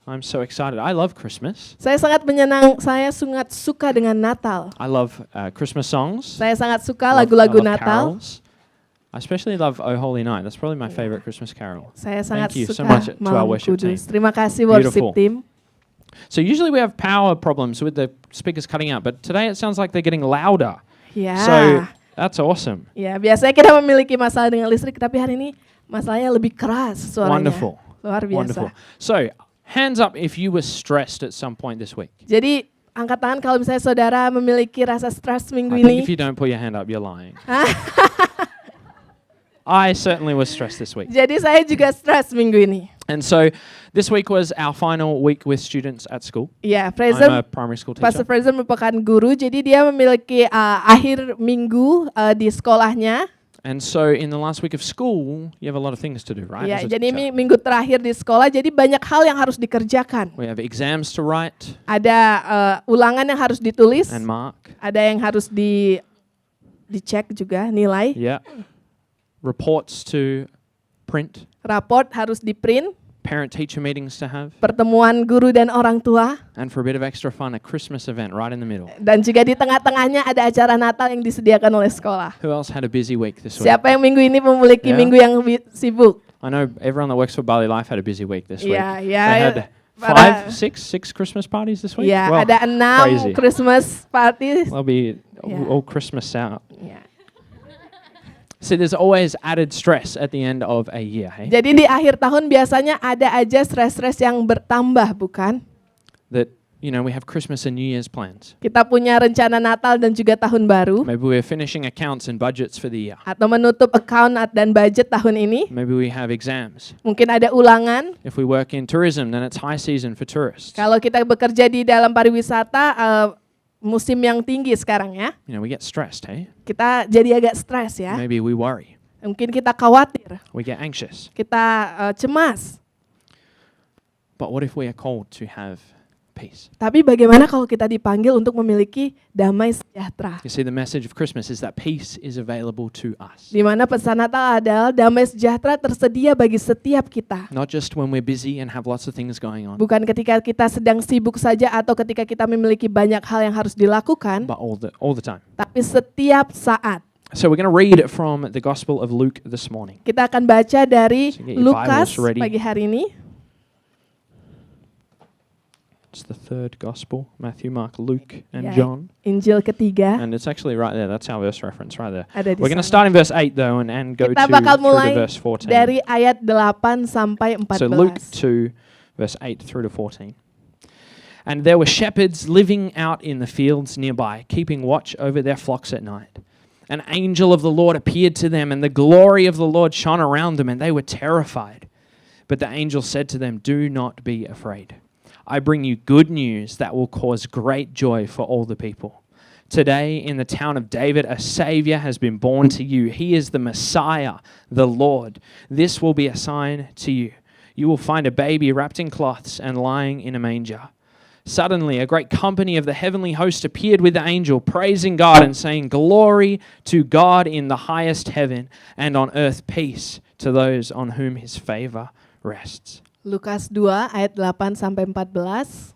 I'm so excited. I love Christmas. Saya sangat suka dengan Natal. I love Christmas songs. Saya sangat suka I lagu-lagu love Natal. carols. I especially love O Holy Night. That's probably my favorite Christmas carol. Saya sangat Thank you so suka much to our Malam worship team. Kudus. Terima kasih worship Beautiful. team. So usually we have power problems with the speakers cutting out, but today it sounds like they're getting louder. Ya. So that's awesome. Ya, biasanya kita memiliki masalah dengan listrik, tapi hari ini masalahnya lebih keras suaranya. Wonderful. Luar biasa. Wonderful. So, hands up if you were stressed at some point this week. Jadi angkat tangan kalau misalnya saudara memiliki rasa stres minggu I think if ini. you don't put your hand up, you're lying. I certainly was stressed this week. Jadi saya juga stres minggu ini. And so, this week was our final week with students at school. Ya, I'm Fraser, a primary school Pastor teacher. Fraser merupakan guru, jadi dia memiliki akhir minggu di sekolahnya. And so, in the last week of school, you have a lot of things to do, right? Ya, as a jadi teacher? minggu terakhir di sekolah, jadi banyak hal yang harus dikerjakan. We have exams to write Ada ulangan yang harus ditulis, and mark. ada yang harus dicek juga nilai, Yeah. Reports to print. raport harus di-print, Parent-teacher meetings to have. pertemuan guru dan orang tua, And for a bit of extra fun, a Christmas event right in the middle. dan juga di tengah-tengahnya ada acara Natal yang disediakan oleh sekolah. Who else had a busy week this week? Siapa yang minggu ini memiliki Ya. minggu yang sibuk? I know everyone that works for Bali Life had a busy week this week. Yeah, They yeah. had six Christmas parties this week. Ya, Wow, ada 6 crazy. Christmas party. They'll be Yeah. all Christmas out. Ya. See, there's always added stress at the end of a year, hey? Jadi di akhir tahun biasanya ada aja stres-stres yang bertambah, bukan? That, you know, we have Christmas and New Year's plans. Kita punya rencana Natal dan juga tahun baru, Maybe we're finishing accounts and budgets for the year. atau menutup account dan budget tahun ini. Maybe we have exams. Mungkin ada ulangan. If we work in tourism, then it's high season for tourists. Kalau kita bekerja di dalam pariwisata, musim yang tinggi sekarang ya. You know, we get stressed, hey? Kita jadi agak stres ya. Maybe we worry. Mungkin kita khawatir, We get anxious. kita cemas. But what if we are called to have peace? Tapi bagaimana kalau kita dipanggil untuk memiliki damai sejahtera? You see, the message of Christmas is that peace is available to us. Di mana pesan Natal adalah damai sejahtera tersedia bagi setiap kita. Not just when we're busy and have lots of things going on, Bukan ketika kita sedang sibuk saja atau ketika kita memiliki banyak hal yang harus dilakukan, but all the time. tapi setiap saat. So we're going to read from the Gospel of Luke this morning. Kita akan baca dari So get your Lukas Bibles ready. pagi hari ini. It's the third Gospel: Matthew, Mark, Luke, and Ya, John. Injil ketiga. And it's actually right there. That's our verse reference right there. Ada di We're going to sana. start in verse 8 though and go Kita bakal through to mulai verse 14. dari ayat 8 sampai 14. So Luke 2, verse 8 through to 14. And there were shepherds living out in the fields nearby, keeping watch over their flocks at night. An angel of the Lord appeared to them, and the glory of the Lord shone around them, and they were terrified. But the angel said to them, "Do not be afraid. I bring you good news that will cause great joy for all the people. Today, in the town of David, a Savior has been born to you. He is the Messiah, the Lord. This will be a sign to you. You will find a baby wrapped in cloths and lying in a manger." Suddenly, a great company of the heavenly host appeared with the angel, praising God and saying, "Glory to God in the highest heaven, and on earth peace to those on whom his favor rests." Lukas 2 ayat 8 sampai 14.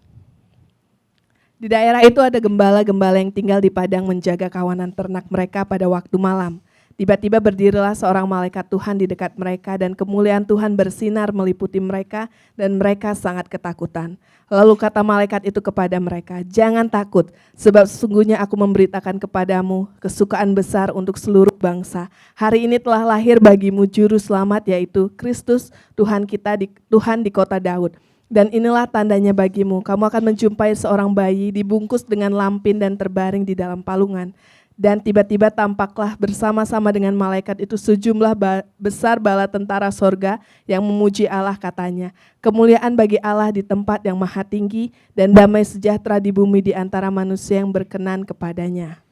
Di daerah itu ada gembala-gembala yang tinggal di padang menjaga kawanan ternak mereka pada waktu malam. Tiba-tiba berdirilah seorang malaikat Tuhan di dekat mereka dan kemuliaan Tuhan bersinar meliputi mereka dan mereka sangat ketakutan. Lalu kata malaikat itu kepada mereka, "Jangan takut, sebab sesungguhnya aku memberitakan kepadamu kesukaan besar untuk seluruh bangsa. Hari ini telah lahir bagimu juru selamat, yaitu Kristus Tuhan kita Tuhan di kota Daud. Dan inilah tandanya bagimu, kamu akan menjumpai seorang bayi dibungkus dengan lampin dan terbaring di dalam palungan." Dan tiba-tiba tampaklah bersama-sama dengan malaikat itu sejumlah besar bala tentara sorga yang memuji Allah, katanya, "Kemuliaan bagi Allah di tempat yang maha tinggi dan damai sejahtera di bumi di antara manusia yang berkenan kepadanya."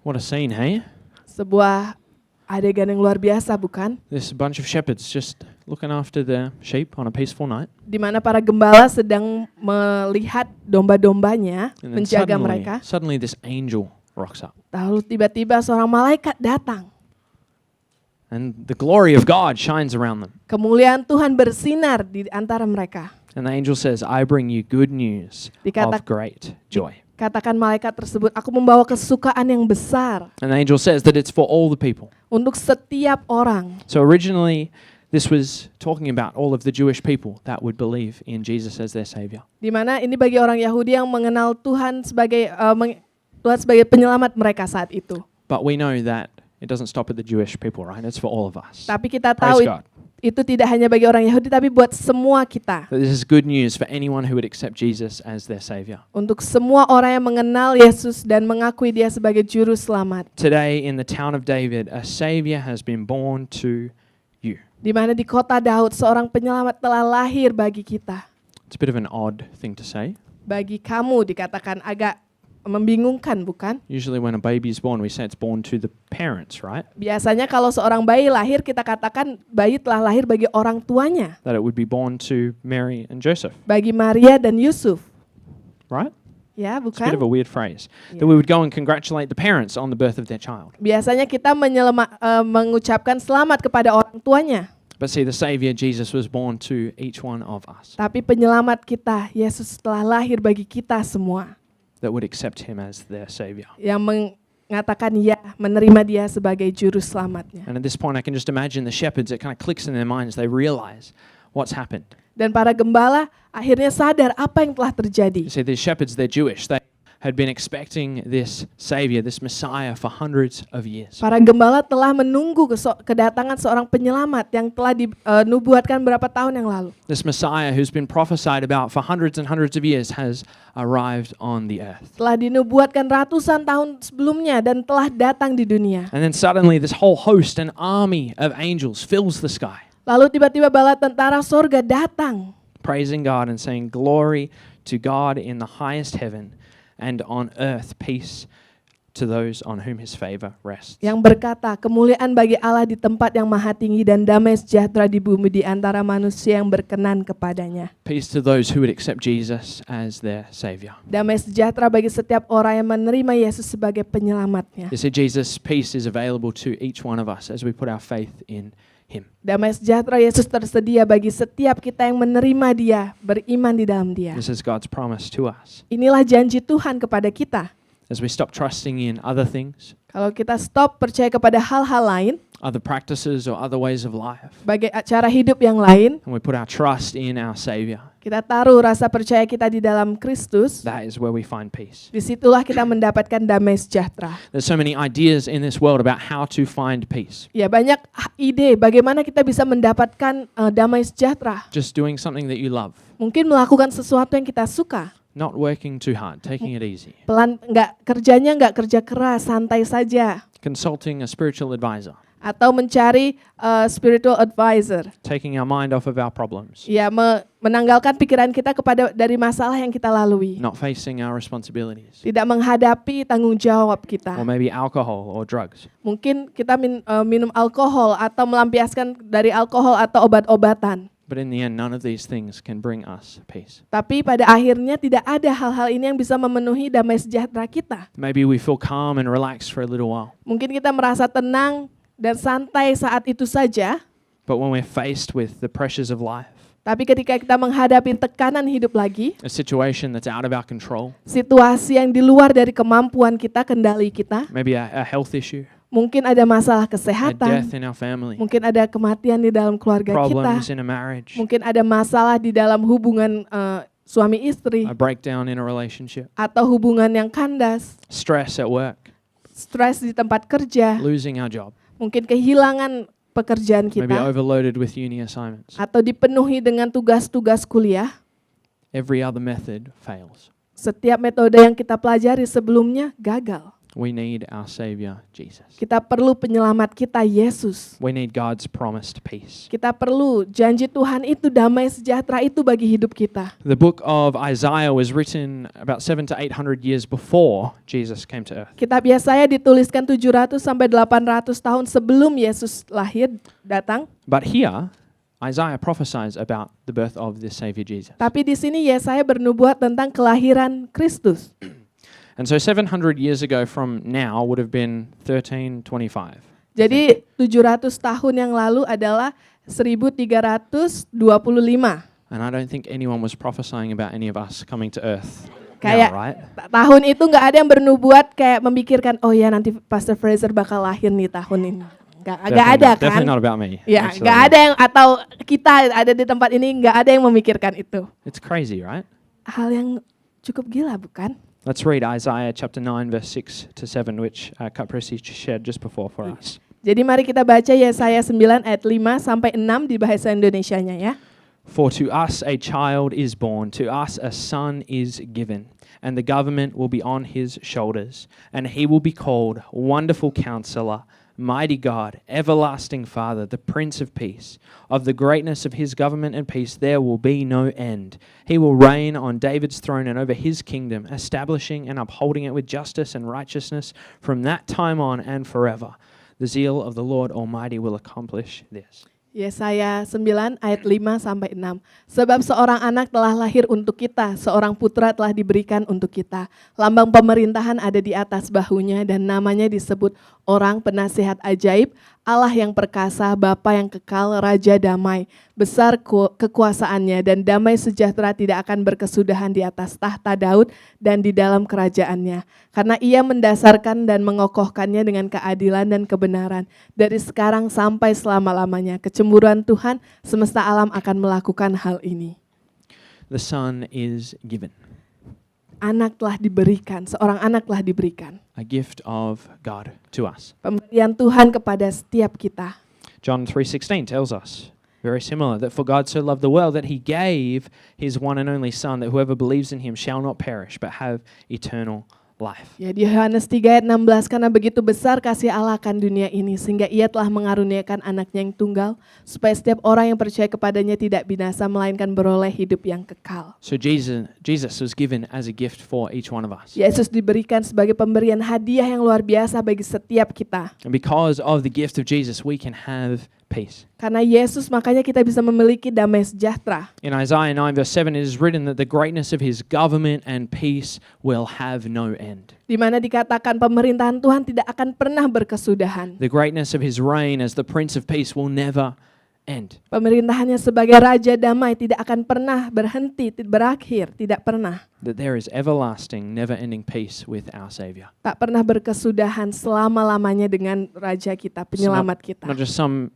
What a scene, hey? Sebuah adegan yang luar biasa, bukan? This bunch of shepherds just looking after the sheep on a peaceful night. Di mana para gembala sedang melihat domba-dombanya, And then menjaga mereka. suddenly this angel rocks up. Lalu tiba-tiba seorang malaikat datang. And the glory of God shines around them. Kemuliaan Tuhan bersinar di antara mereka. And the angel says, I bring you good news Dikata- of great joy. Katakan malaikat tersebut, aku membawa kesukaan yang besar And the angel says that it's for all the people. untuk setiap orang. So originally, this was talking about all of the Jewish people that would believe in Jesus as their Savior. Di mana ini bagi orang Yahudi yang mengenal Tuhan sebagai Tuhan sebagai penyelamat mereka saat itu. But we know that it doesn't stop at the Jewish people, right? It's for all of us. Tapi kita Praise tahu God. itu tidak hanya bagi orang Yahudi, tapi buat semua kita. That this is good news for anyone who would accept Jesus as their Savior. Untuk semua orang yang mengenal Yesus dan mengakui Dia sebagai juru selamat. Today in the town of David, a Savior has been born to you. Di mana di kota Daud seorang penyelamat telah lahir bagi kita. It's a bit of an odd thing to say. Bagi kamu dikatakan agak membingungkan, bukan? Usually when a baby is born, we say it's born to the parents, right? Biasanya kalau seorang bayi lahir, kita katakan bayi telah lahir bagi orang tuanya. That it would be born to Mary and Joseph, Bagi Maria dan Yusuf. right? Ya, It's a bit of a bukan? weird phrase. Yeah. That we would go and congratulate the parents on the birth of their child. Biasanya kita mengucapkan selamat kepada orang tuanya. But see, the Savior, Jesus, was born to each one of us Tapi penyelamat kita, Yesus telah lahir bagi kita semua. that would accept him as their Savior. Yang mengatakan ya, menerima Dia sebagai juru selamatnya. And at this point, I can just imagine the shepherds, it kind of clicks in their minds. They realize what's happened. Dan para gembala akhirnya sadar apa yang telah terjadi. You see, these shepherds, they're Jewish. They had been expecting this Savior, this Messiah, for hundreds of years. Para gembala telah menunggu kedatangan seorang penyelamat yang telah dinubuatkan berapa tahun yang lalu. This Messiah who's been prophesied about for hundreds and hundreds of years has arrived on the earth. Telah dinubuatkan ratusan tahun sebelumnya dan telah datang di dunia. And then suddenly this whole host, an army of angels fills the sky, Lalu tiba-tiba bala tentara sorga datang. praising God and saying, "Glory to God in the highest heaven, and on earth peace to those on whom his favor rests." Yang berkata, kemuliaan bagi Allah di tempat yang maha tinggi dan damai sejahtera di bumi di antara manusia yang berkenan kepadanya. Peace to those who would accept Jesus as their Savior. Damai sejahtera bagi setiap orang yang menerima Yesus sebagai penyelamatnya. You see, Jesus' peace is available to each one of us as we put our faith in him. Damai sejahtera Yesus tersedia bagi setiap kita yang menerima Dia, beriman di dalam Dia. This is God's promise to us. Inilah janji Tuhan kepada kita. As we stop trusting in other things, Kalau kita stop percaya kepada hal-hal lain, other practices or other ways of life, sebagai cara hidup yang lain, and we put our trust in our Savior, kita taruh rasa percaya kita di dalam Kristus, that is where we find peace. disitulah kita mendapatkan damai sejahtera. There's so many ideas in this world about how to find peace. Ya, banyak ide bagaimana kita bisa mendapatkan damai sejahtera. Just doing something that you love, Mungkin melakukan sesuatu yang kita suka. not working too hard, taking it easy, Pelan, nggak kerja keras, santai saja. consulting a spiritual advisor, Atau mencari spiritual advisor. taking our mind off of our problems, Ya, menanggalkan pikiran kita dari masalah yang kita lalui. not facing our responsibilities, Tidak menghadapi tanggung jawab kita. or maybe alcohol or drugs. Mungkin kita minum alkohol atau melampiaskan dari alkohol atau obat-obatan. But in the end, none of these things can bring us peace. Tapi pada akhirnya tidak ada hal-hal ini yang bisa memenuhi damai sejahtera kita. Maybe we feel calm and relaxed for a little while, Mungkin kita merasa tenang dan santai saat itu saja. but when we're faced with the pressures of life, Tapi ketika kita menghadapi tekanan hidup lagi, a situation that's out of our control, situasi yang di luar dari kemampuan kita, kendali kita, maybe a health issue, mungkin ada masalah a death kesehatan, in our family, mungkin ada kematian di dalam keluarga kita, problems in a marriage, mungkin ada masalah di dalam hubungan suami istri, a breakdown in a relationship, atau hubungan yang kandas, stress at work, stres di tempat kerja, losing our job, mungkin kehilangan pekerjaan maybe kita, overloaded with uni assignments. atau dipenuhi dengan tugas-tugas kuliah. Every other method fails. Setiap metode yang kita pelajari sebelumnya gagal. We need our Savior, Jesus. Kita perlu penyelamat kita, Yesus. We need God's promised peace. Kita perlu janji Tuhan itu, damai sejahtera itu bagi hidup kita. The book of Isaiah was written about 700 to 800 years before Jesus came to earth. Kitab Yesaya dituliskan 700 sampai 800 tahun sebelum Yesus lahir datang. But here, Isaiah prophesies about the birth of this Savior Jesus. Tapi di sini Yesaya bernubuat tentang kelahiran Kristus. And so 700 years ago from now would have been 1325. Jadi 700 tahun yang lalu adalah 1325. And I don't think anyone was prophesying about any of us coming to earth. Kayak Now, right? tahun itu nggak ada yang bernubuat kayak memikirkan, oh ya nanti Pastor Fraser bakal lahir nih tahun ini. Nggak ada kan? Definitely not about me. Ya, Absolutely nggak not. ada yang, atau kita ada di tempat ini nggak ada yang memikirkan itu. It's crazy, right? Hal yang cukup gila, bukan? Let's read Isaiah chapter 9, verse 6 to 7, which Kak Prissy shared just before for us. Jadi mari kita baca Yesaya 9 ayat 5 sampai 6 di bahasa Indonesianya ya. For to us a child is born, to us a son is given, and the government will be on his shoulders, and he will be called Wonderful Counselor, Mighty God, Everlasting Father, the Prince of Peace. Of the greatness of his government and peace there will be no end. He will reign on David's throne and over his kingdom, establishing and upholding it with justice and righteousness from that time on and forever. The zeal of the Lord Almighty will accomplish this. Yesaya 9 ayat 5 sampai 6. Sebab seorang anak telah lahir untuk kita, seorang putra telah diberikan untuk kita. Lambang pemerintahan ada di atas bahunya dan namanya disebut Orang Penasihat Ajaib, Allah yang perkasa, Bapa yang kekal, Raja damai. Besar kekuasaannya dan damai sejahtera tidak akan berkesudahan di atas tahta Daud dan di dalam kerajaannya. Karena ia mendasarkan dan mengokohkannya dengan keadilan dan kebenaran. Dari sekarang sampai selama-lamanya, kecemburuan Tuhan semesta alam akan melakukan hal ini. The Son is given, Anak telah diberikan, seorang anak telah diberikan. a gift of God to us. Pemberian Tuhan kepada setiap kita. John 3:16 tells us, very similar, that for God so loved the world that he gave his one and only Son, that whoever believes in him shall not perish but have eternal life. Ya, di Yohanes 3 ayat 16, karena begitu besar kasih Allah akan dunia ini, sehingga ia telah mengaruniakan anaknya yang tunggal, supaya setiap orang yang percaya kepadanya tidak binasa, melainkan beroleh hidup yang kekal. So Jesus was given as a gift for each one of us. Yesus diberikan sebagai pemberian hadiah yang luar biasa bagi setiap kita. And because of the gift of Jesus, we can have peace. Karena Yesus, makanya kita bisa memiliki damai sejahtera. In Isaiah 9 verse 7, it is written that the greatness of his government and peace will have no end. Di mana dikatakan pemerintahan Tuhan tidak akan pernah berkesudahan. The greatness of his reign as the Prince of Peace will never end. Pemerintahannya sebagai Raja Damai tidak akan pernah berhenti, berakhir, tidak pernah. That there is everlasting, never-ending peace with our Savior. Tak pernah berkesudahan selama-lamanya dengan Raja kita, penyelamat kita. Not just some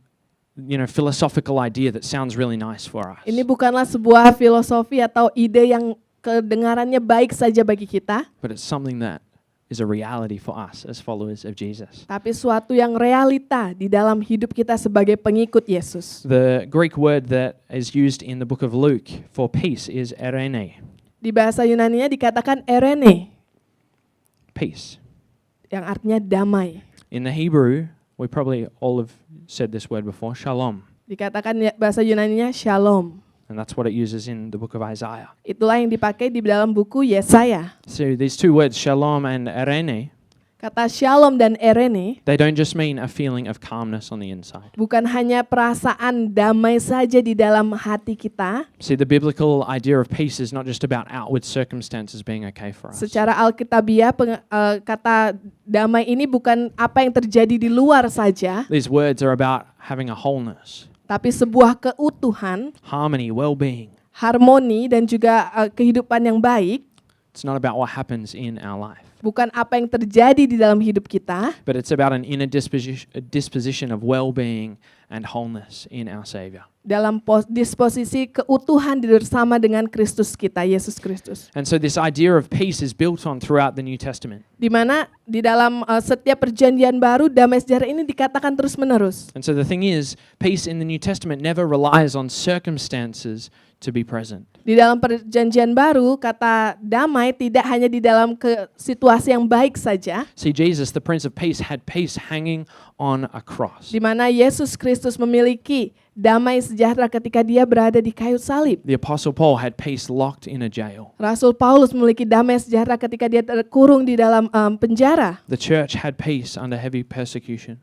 philosophical idea that sounds really nice for us. Ini bukanlah sebuah filosofi atau ide yang kedengarannya baik saja bagi kita, But it's something that is a reality for us as followers of Jesus. tapi suatu yang realita di dalam hidup kita sebagai pengikut Yesus. The Greek word that is used in the book of Luke for peace is erene, Di bahasa Yunaninya dikatakan erene, peace. yang artinya damai. In the Hebrew, we probably all have said this word before, shalom. Dikatakan bahasa Yunaninya shalom. And that's what it uses in the book of Isaiah. Itulah yang dipakai di dalam buku Yesaya. So these two words, shalom and erene, Kata shalom dan erene they don't just mean a feeling of calmness on the inside. bukan hanya perasaan damai saja di dalam hati kita. See, the biblical idea of peace is not just about outward circumstances being okay for us. Secara alkitabiah kata damai ini bukan apa yang terjadi di luar saja, These words are about having a wholeness, tapi sebuah keutuhan, harmony, well-being. harmoni dan juga kehidupan yang baik. It's not about what happens in our life, Bukan apa yang terjadi di dalam hidup kita, but it's about an inner disposition of well-being and wholeness in our Savior. dalam disposisi keutuhan bersama dengan Kristus kita, Yesus Kristus. And so this idea of peace is built on throughout the New Testament. Di mana di dalam setiap perjanjian baru damai sejahtera ini dikatakan terus-menerus. And so the thing is, peace in the New Testament never relies on circumstances to be present. Di dalam perjanjian baru, kata damai tidak hanya di dalam situasi yang baik saja, See, Jesus, the Prince of Peace, had peace hanging on a cross. di mana Yesus Kristus memiliki damai sejahtera ketika dia berada di kayu salib. The Apostle Paul had peace locked in a jail. Rasul Paulus memiliki damai sejahtera ketika dia terkurung di dalam penjara. The church had peace under heavy persecution.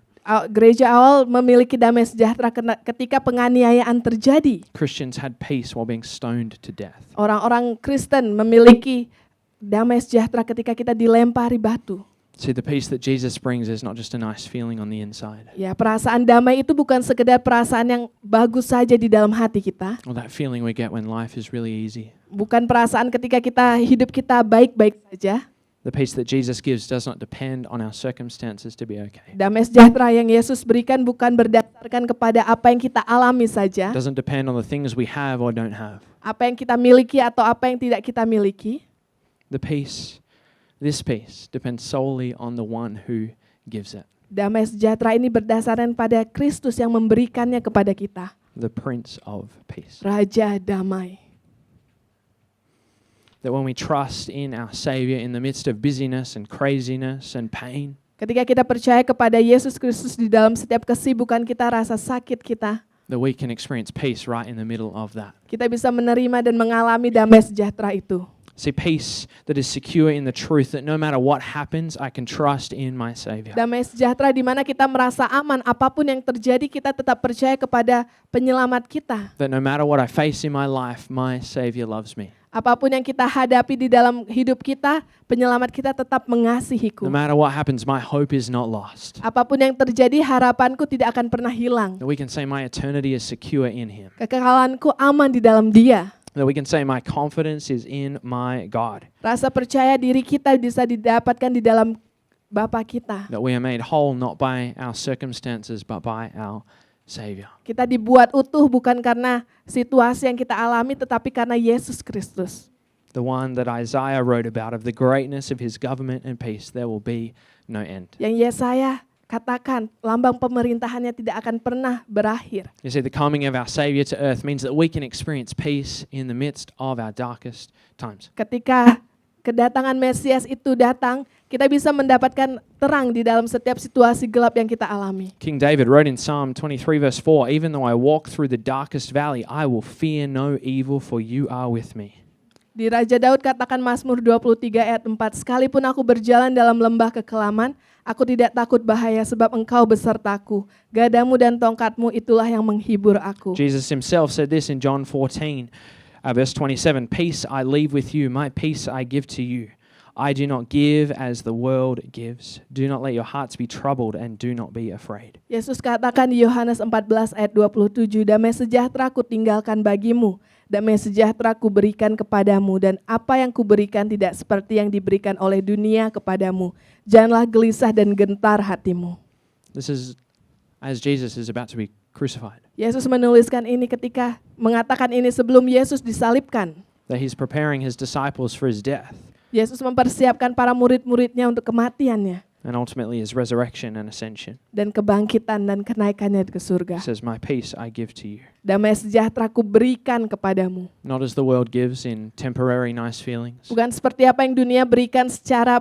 Gereja awal memiliki damai sejahtera ketika penganiayaan terjadi. Christians had peace while being stoned to death. Orang-orang Kristen memiliki damai sejahtera ketika kita dilempari batu. See, the peace that Jesus brings is not just a nice feeling on the inside, Ya, perasaan damai itu bukan sekedar perasaan yang bagus saja di dalam hati kita. or that feeling we get when life is really easy. Bukan perasaan ketika hidup kita baik-baik saja. The peace that Jesus gives does not depend on our circumstances to be okay. Damai sejahtera yang Yesus berikan bukan berdasarkan kepada apa yang kita alami saja, It doesn't depend on the things we have or don't have. apa yang kita miliki atau apa yang tidak kita miliki. This peace depends solely on the one who gives it, Damai sejahtera ini berdasarkan pada Kristus yang memberikannya kepada kita, the Prince of Peace. Raja Damai. That when we trust in our Savior in the midst of busyness and craziness and pain, Ketika kita percaya kepada Yesus Kristus di dalam setiap kesibukan kita, rasa sakit kita, that we can experience peace right in the middle of that. kita bisa menerima dan mengalami damai sejahtera itu. See, peace that is secure in the truth that no matter what happens, I can trust in my Savior. Damai sejahtera di mana kita merasa aman, apapun yang terjadi kita tetap percaya kepada penyelamat kita. That no matter what I face in my life, my Savior loves me. Apapun yang kita hadapi di dalam hidup kita, penyelamat kita tetap mengasihiku. No matter what happens, my hope is not lost. Apapun yang terjadi, harapanku tidak akan pernah hilang. That we can say my eternity is secure in Him. Kekekalanku aman di dalam Dia. That we can say my confidence is in my God. Rasa percaya diri kita bisa didapatkan di dalam Bapa kita. That we are made whole not by our circumstances, but by our Savior. Kita dibuat utuh bukan karena situasi yang kita alami, tetapi karena Yesus Kristus. The one that Isaiah wrote about of the greatness of His government and peace, there will be no end. Yang Yesaya katakan, lambang pemerintahannya tidak akan pernah berakhir. You see, the coming of our Savior to earth means that we can experience peace in the midst of our darkest times. Ketika kedatangan Mesias itu datang, kita bisa mendapatkan terang di dalam setiap situasi gelap yang kita alami. King David wrote in Psalm 23 verse 4, "Even though I walk through the darkest valley, I will fear no evil, for you are with me." Di Raja Daud katakan Mazmur 23 ayat 4, "Sekalipun aku berjalan dalam lembah kekelaman, aku tidak takut bahaya sebab Engkau besertaku. Gadamu dan tongkatmu itulah yang menghibur aku." Jesus Himself said this in John 14 verse 27, "Peace I leave with you, my peace I give to you. I do not give as the world gives. Do not let your hearts be troubled and do not be afraid." Yesus katakan di Yohanes 14 ayat 27, "Damai sejahtera ku tinggalkan bagimu, damai sejahtera ku berikan kepadamu, dan apa yang ku berikan tidak seperti yang diberikan oleh dunia kepadamu. Janganlah gelisah dan gentar hatimu." This is as Jesus is about to be crucified. Yesus menuliskan ini ketika mengatakan ini sebelum Yesus disalibkan. That He's preparing His disciples for His death Yesus mempersiapkan para murid-muridnya untuk kematiannya and ultimately His resurrection and ascension. dan kebangkitan dan kenaikannya ke He surga. says, "My peace I give to you." Damai sejahtera ku berikan kepadamu. Not as the world gives in temporary nice feelings, Bukan seperti apa yang dunia berikan secara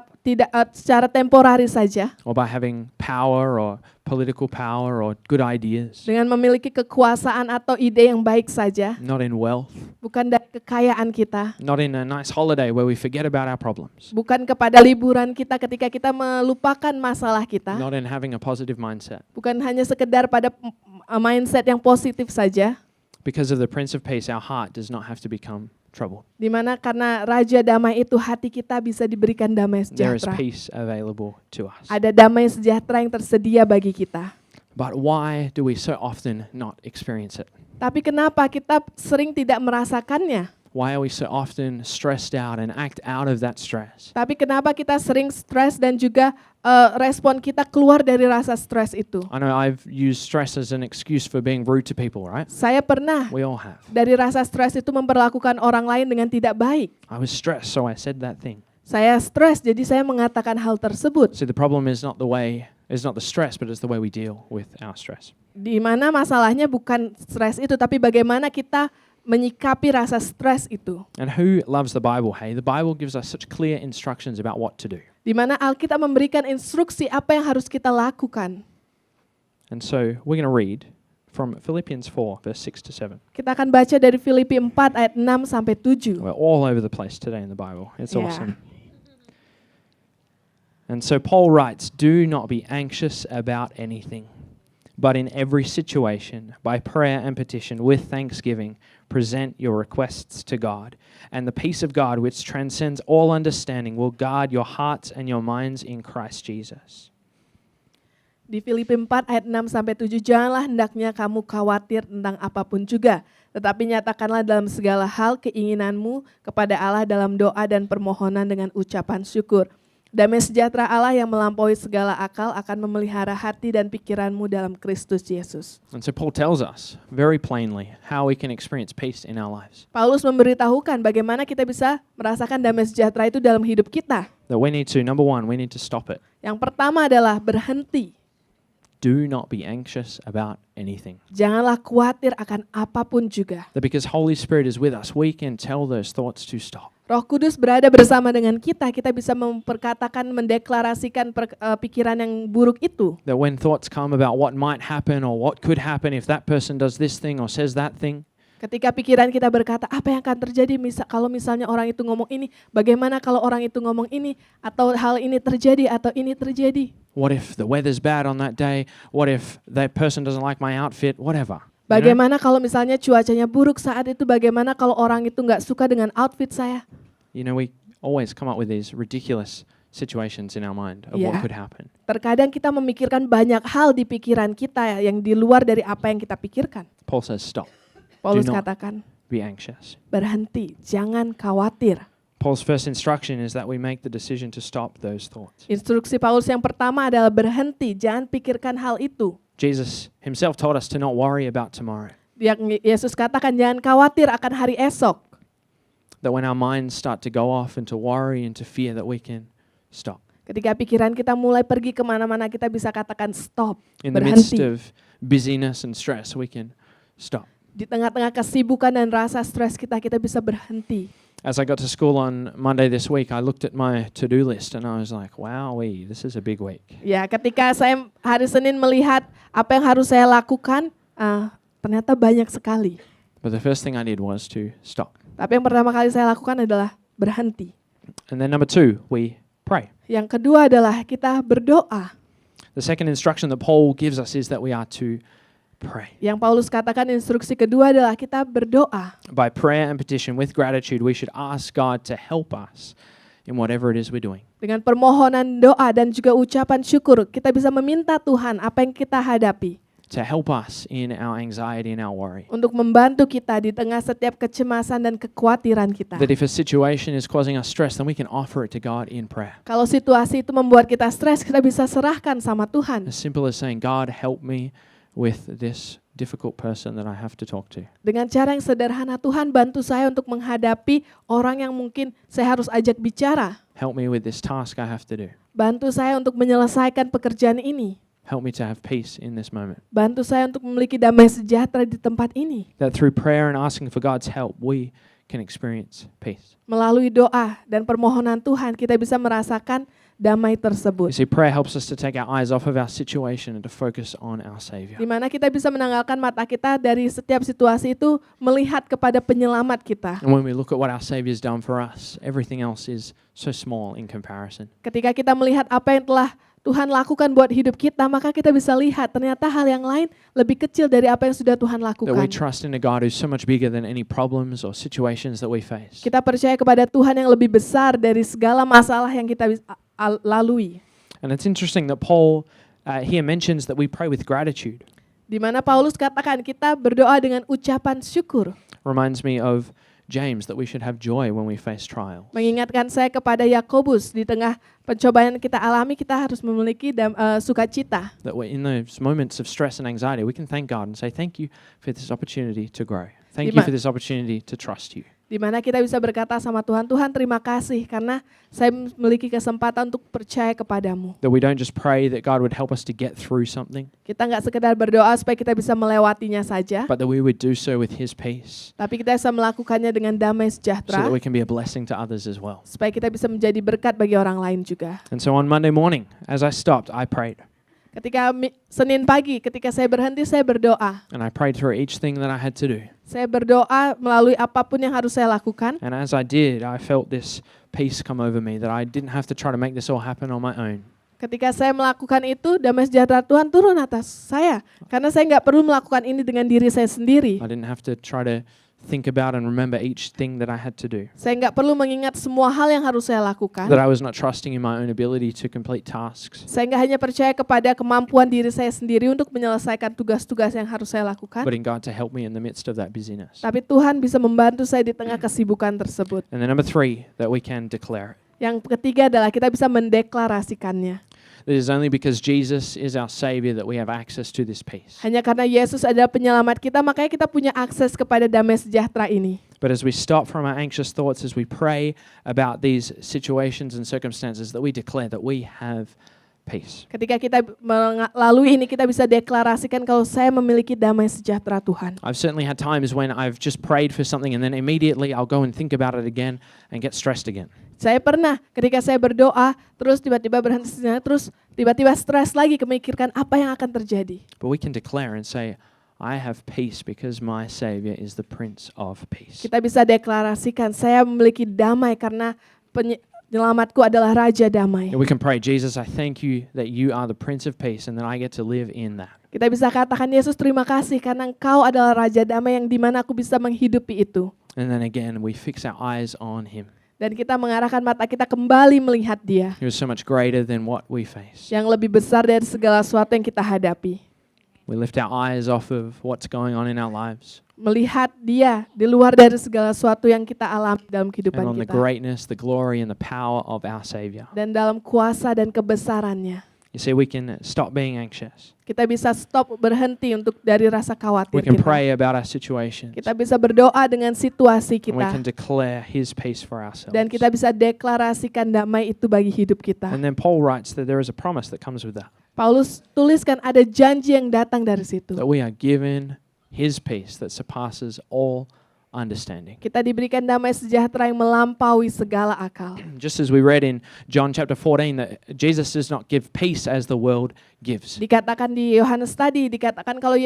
temporari saja, or by having power or political power or good ideas. dengan memiliki kekuasaan atau ide yang baik saja, Not in wealth, bukan dari kekayaan kita, not in a nice holiday where we forget about our problems, bukan kepada liburan kita ketika kita melupakan masalah kita, not in having a positive mindset. bukan hanya sekedar pada mindset yang positif saja, Because of the Prince of Peace, our heart does not have to become troubled. di mana karena Raja Damai itu hati kita bisa diberikan damai There is sejahtera. peace available to us. Ada damai sejahtera yang tersedia bagi kita. But why do we so often not experience it? Tapi kenapa kita sering tidak merasakannya? Why are we so often stressed out and act out of that stress? Tapi kenapa kita sering stres dan juga respon kita keluar dari rasa stres itu? I know I've used stress as an excuse for being rude to people, right? Saya pernah We all have. dari rasa stres itu memperlakukan orang lain dengan tidak baik. I was stressed, so I said that thing. Saya stres, jadi saya mengatakan hal tersebut. So the problem is not the stress, but it's the way we deal with our stress. Di mana masalahnya bukan stres itu, tapi bagaimana kita menyikapi rasa stres itu. And who loves the Bible? Hey, the Bible gives us such clear instructions about what to do. Di mana Alkitab memberikan instruksi apa yang harus kita lakukan. And so we're going to read from Philippians 4, verse 6 to 7. Kita akan baca dari Filipi 4 ayat 6 sampai 7. We're all over the place today in the Bible. It's Yeah. awesome. And so Paul writes, "Do not be anxious about anything, but in every situation, by prayer and petition, with thanksgiving, present your requests to God, and the peace of God, which transcends all understanding, will guard your hearts and your minds in Christ Jesus. Di Filipi 4 ayat 6-7, janganlah hendaknya kamu khawatir tentang apapun juga, tetapi nyatakanlah dalam segala hal keinginanmu kepada Allah dalam doa dan permohonan dengan ucapan syukur. Damai sejahtera Allah yang melampaui segala akal akan memelihara hati dan pikiranmu dalam Kristus Yesus. And so Paul tells us very plainly how we can experience peace in our lives. Paulus memberitahukan bagaimana kita bisa merasakan damai sejahtera itu dalam hidup kita. That we need to, number one, we need to stop it. Yang pertama adalah berhenti. Do not be anxious about anything. Janganlah khawatir akan apapun juga. That because Holy Spirit is with us, we can tell those thoughts to stop. Roh Kudus berada bersama dengan kita bisa memperkatakan, mendeklarasikan pikiran yang buruk itu. That when thoughts come about what might happen or what could happen if that person does this thing or says that thing, Ketika pikiran kita berkata, apa yang akan terjadi kalau misalnya orang itu ngomong ini, bagaimana kalau orang itu ngomong ini, atau hal ini terjadi, atau ini terjadi. what if the weather's bad on that day? What if that person doesn't like my outfit? Whatever. You know? Bagaimana kalau misalnya cuacanya buruk saat itu, bagaimana kalau orang itu nggak suka dengan outfit saya. You know, we always come up with these ridiculous situations in our mind of what Yeah. could happen. Terkadang kita memikirkan banyak hal di pikiran kita yang di luar dari apa yang kita pikirkan. Paul says, stop. Paulus Do not katakan, be anxious. berhenti, jangan khawatir. Paul's first instruction is that we make the decision to stop those thoughts. Instruksi Paulus yang pertama adalah berhenti, jangan pikirkan hal itu. Jesus himself told us to not worry about tomorrow. Yesus katakan jangan khawatir akan hari esok. That when our minds start to go off into worry, into fear, that we can stop. Ketika pikiran kita mulai pergi kemana-mana, kita bisa katakan stop, In the midst berhenti. of busyness and stress, we can stop. Di tengah-tengah kesibukan dan rasa stres kita bisa berhenti. As I got to school on Monday this week, I looked at my to-do list and I was like, wowee, this is a big week. Ya, ketika saya hari Senin melihat apa yang harus saya lakukan, ternyata banyak sekali. But the first thing I did was to stop. Tapi yang pertama kali saya lakukan adalah berhenti. And then number two, we pray. Yang kedua adalah kita berdoa. The second instruction that Paul gives us is that we are to pray. Yang Paulus katakan instruksi kedua adalah kita berdoa. By prayer and petition with gratitude, we should ask God to help us in whatever it is we're doing. Dengan permohonan doa dan juga ucapan syukur, kita bisa meminta Tuhan apa yang kita hadapi. To help us in our anxiety and our worry. Untuk membantu kita di tengah setiap kecemasan dan kekhawatiran kita. That if a situation is causing us stress, then we can offer it to God in prayer. Kalau situasi itu membuat kita stres, kita bisa serahkan sama Tuhan. As simple as saying, God, help me with this difficult person that I have to talk to. Dengan cara yang sederhana, Tuhan bantu saya untuk menghadapi orang yang mungkin saya harus ajak bicara. Help me with this task I have to do. Bantu saya untuk menyelesaikan pekerjaan ini. Help me to have peace in this moment. Bantu saya untuk memiliki damai sejahtera di tempat ini. That through prayer and asking for God's help, we can experience peace. Melalui doa dan permohonan Tuhan, kita bisa merasakan damai You tersebut. see, prayer helps us to take our eyes off of our situation and to focus on our Savior. Di mana kita bisa menanggalkan mata kita dari setiap situasi itu, melihat kepada penyelamat kita. And when we look at what our Savior's done for us, everything else is so small in comparison. Ketika kita melihat apa yang telah Tuhan lakukan buat hidup kita, maka kita bisa lihat ternyata hal yang lain lebih kecil dari apa yang sudah Tuhan That we lakukan. trust in a God who's so much bigger than any problems or situations that we face. Kita percaya kepada Tuhan yang lebih besar dari segala masalah yang kita lalui. And it's interesting that Paul here mentions that we pray with gratitude. Di mana Paulus katakan kita berdoa dengan ucapan syukur. Reminds me of James that we should have joy when we face trials. Mengingatkan saya kepada Yakobus, di tengah pencobaan yang kita alami, kita harus memiliki sukacita. That we in those moments of stress and anxiety, we can thank God and say, thank you for this opportunity to grow. Thank you for this opportunity to trust you. Di mana kita bisa berkata sama Tuhan, Tuhan terima kasih karena saya memiliki kesempatan untuk percaya kepadamu. That we don't just pray that God would help us to get through something, Kita nggak sekedar berdoa supaya kita bisa melewatinya saja, but that we would do so with His peace, tapi kita bisa melakukannya dengan damai so that sejahtera, we can be a blessing to others as well. supaya kita bisa menjadi berkat bagi orang lain juga. And so on Monday morning, as I stopped, I prayed. Ketika Senin pagi, ketika saya berhenti, saya berdoa. And I prayed through each thing that I had to do. Saya berdoa melalui apapun yang harus saya lakukan. And as I did, I felt this peace come over me that I didn't have to try to make this all happen on my own. Ketika saya melakukan itu, damai sejahtera Tuhan turun atas saya. Karena saya nggak perlu melakukan ini dengan diri saya sendiri. I didn't have to try to think about and remember each thing that I had to do. Saya nggak perlu mengingat semua hal yang harus saya lakukan. That I was not trusting in my own ability to complete tasks, Saya nggak hanya percaya kepada kemampuan diri saya sendiri untuk menyelesaikan tugas-tugas yang harus saya lakukan, but in God to help me in the midst of that busyness. tapi Tuhan bisa membantu saya di tengah kesibukan tersebut. And then number 3, that we can declare it. Yang ketiga adalah kita bisa mendeklarasikannya. It is only because Jesus is our Savior that we have access to this peace. Hanya karena Yesus adalah penyelamat kita, makanya kita punya akses kepada damai sejahtera ini. But as we stop from our anxious thoughts, as we pray about these situations and circumstances, that we declare that we have peace. Ketika kita melalui ini, kita bisa deklarasikan kalau saya memiliki damai sejahtera Tuhan. I've certainly had times when I've just prayed for something and then immediately I'll go and think about it again and get stressed again. Saya pernah ketika saya berdoa, terus tiba-tiba berhenti sejenak, terus tiba-tiba stres lagi memikirkan apa yang akan terjadi. But we can declare and say, I have peace because my Savior is the Prince of Peace. Kita bisa deklarasikan, saya memiliki damai karena penyelamatku adalah Raja Damai. And we can pray, Jesus, I thank you that you are the Prince of Peace and that I get to live in that. Kita bisa katakan, Yesus terima kasih karena Engkau adalah Raja Damai yang dimana aku bisa menghidupi itu. And then again, we fix our eyes on Him. Dan kita mengarahkan mata kita kembali melihat Dia, He was so much greater than what we face. yang lebih besar dari segala sesuatu yang kita hadapi. We lift our eyes off of what's going on in our lives Melihat Dia di luar dari segala sesuatu yang kita alami dalam and kehidupan on the kita. greatness, the glory, and the power of our Savior. Dan dalam kuasa dan kebesarannya. You see, we can stop being anxious. Kita bisa stop, berhenti untuk dari rasa We khawatir can kita. pray about our situations. Kita bisa berdoa dengan situasi And we kita. can declare His peace for ourselves. Dan kita bisa deklarasikan damai itu bagi hidup kita. And then Paul writes that there is a promise that comes with that. Paulus tuliskan ada janji yang datang dari situ. That we are given His peace that surpasses all understanding. Kita diberikan damai sejahtera yang melampaui segala akal. Just as we read in John chapter 14 that Jesus does not give peace as the world gives. Dikatakan di Yohanes tadi, dikatakan kalau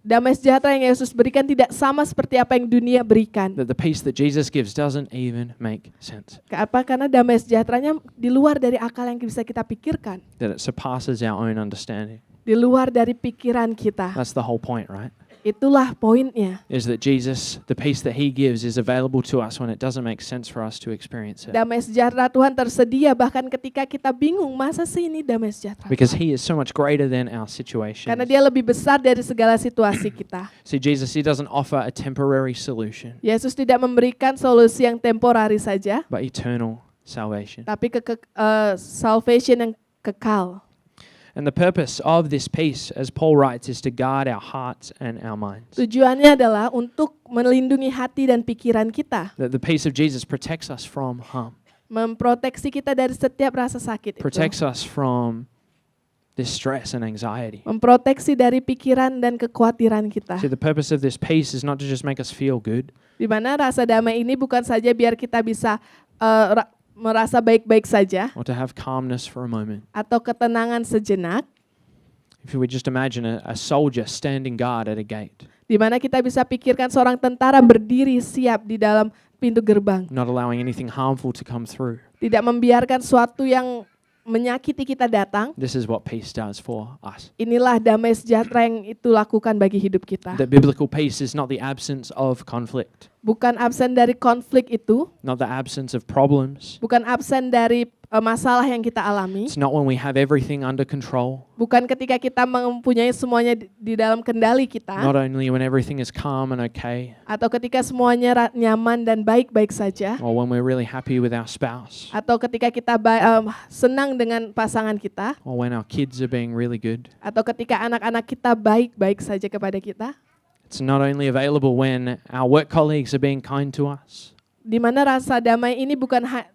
damai sejahtera yang Yesus berikan tidak sama seperti apa yang dunia berikan. That the peace that Jesus gives doesn't even make sense. Apa? Karena damai sejahteranya di luar dari akal yang bisa kita pikirkan. That it surpasses our own understanding. Di luar dari pikiran kita. That's the whole point, right? Itulah poinnya. Is that Jesus, the peace that He gives is available to us when it doesn't make sense for us to experience it. Damai sejahtera Tuhan tersedia bahkan ketika kita bingung, masa sih ini damai sejahtera? Because He is so much greater than our situation. Karena Dia lebih besar dari segala situasi kita. See, Jesus, He doesn't offer a temporary solution, Yesus tidak memberikan solusi yang temporari saja, but eternal salvation. tapi salvation yang kekal. And the purpose of this peace, as Paul writes, is to guard our hearts and our minds. Tujuannya adalah untuk melindungi hati dan pikiran kita, That the peace of Jesus protects us from harm, memproteksi kita dari setiap rasa sakit itu, protects us from this stress and anxiety. memproteksi dari pikiran dan kekhawatiran kita. See, the purpose of this peace is not to just make us feel good, Di mana rasa damai ini bukan saja biar kita bisa merasa baik-baik saja or to have calmness for a moment. atau ketenangan sejenak, If we just imagine a soldier standing guard at a gate, di mana kita bisa pikirkan seorang tentara berdiri siap di dalam pintu gerbang, not allowing anything harmful to come through. tidak membiarkan suatu yang menyakiti kita datang. This is what peace does for us. Inilah damai sejahtera yang itu lakukan bagi hidup kita. That biblical peace is not the absence of conflict, Bukan absen dari konflik itu, not the absence of problems. bukan absen dari masalah yang kita alami, It's not when we have everything under control, bukan ketika kita mempunyai semuanya di dalam kendali kita, not only when everything is calm and okay, atau ketika semuanya nyaman dan baik-baik saja, or when we're really happy with our spouse, atau ketika kita senang dengan pasangan kita, or when our kids are being really good. atau ketika anak-anak kita baik-baik saja kepada kita. It's not only available when our work colleagues are being kind to us, Di mana rasa damai ini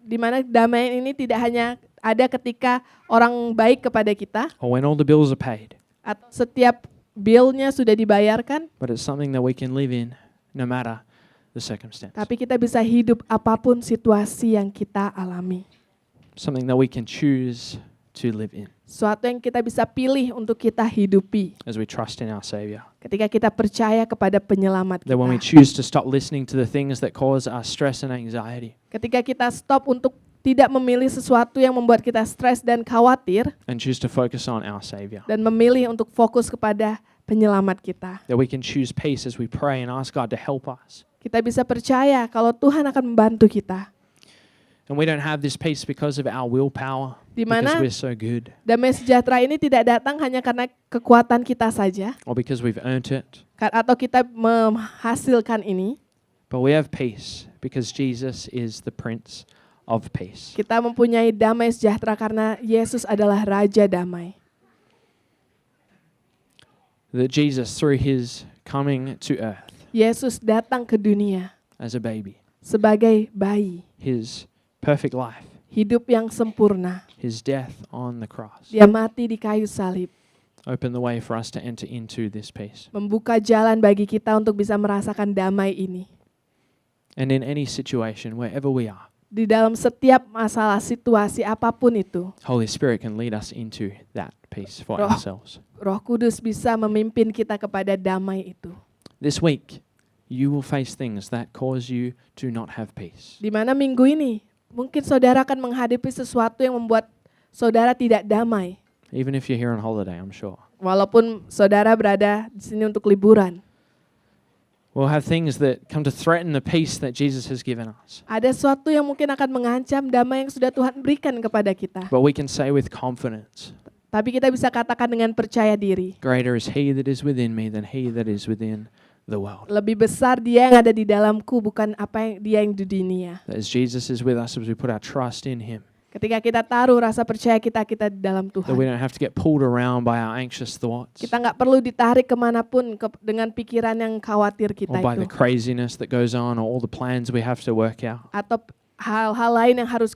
di mana damai ini tidak hanya ada ketika orang baik kepada kita, or when all the bills are paid, atau setiap bill-nya sudah dibayarkan, but it's something that we can live in no matter the circumstance. tapi kita bisa hidup apapun situasi yang kita alami. Something that we can choose to live in Suatu yang kita bisa pilih untuk kita hidupi as we trust in our Savior. ketika kita percaya kepada penyelamat That when we kita. choose to stop listening to the things that cause us stress and anxiety Ketika kita stop untuk tidak memilih sesuatu yang membuat kita stres dan khawatir, and choose to focus on our Savior. dan memilih untuk fokus kepada penyelamat kita. That we can choose peace as we pray and ask God to help us. Kita bisa percaya kalau Tuhan akan membantu kita. And we don't have this peace because of our willpower, Di because mana we're so good, damai sejahtera ini tidak datang hanya karena kekuatan kita saja, or because we've earned it. atau kita menghasilkan ini. But we have peace because Jesus is the Prince of Peace. Kita mempunyai damai sejahtera karena Yesus adalah Raja Damai. That Jesus, through his coming to earth Yesus datang ke dunia as a baby, sebagai bayi, his perfect life, hidup yang sempurna. his death on the cross, Dia mati di kayu salib, opened the way for us to enter into this peace. membuka jalan bagi kita untuk bisa merasakan damai ini. And in any situation, wherever we are, Di dalam setiap masalah, situasi apapun itu, Holy Spirit can lead us into that peace for Roh- ourselves. Roh Kudus bisa memimpin kita kepada damai itu. This week, you will face things that cause you to not have peace. Di mana minggu ini, mungkin saudara akan menghadapi sesuatu yang membuat saudara tidak damai. Even if you're here on holiday, I'm sure. Walaupun saudara berada di sini untuk liburan. We'll have things that come to threaten the peace that Jesus has given us. Ada sesuatu yang mungkin akan mengancam damai yang sudah Tuhan berikan kepada kita. But we can say with confidence, Tapi kita bisa katakan dengan percaya diri. greater is he that is within me than he that is within the world. Lebih besar dia yang ada di dalamku, bukan apa yang dia yang di dunia. That as Jesus is with us, as we put our trust in him, Ketika kita taruh rasa percaya kita di dalam that we Tuhan. don't have to get pulled around by our anxious thoughts Kita nggak perlu ditarik kemanapun dengan pikiran yang khawatir kita or by the itu. craziness that goes on or all the plans we have to work out. Atau hal-hal lain yang harus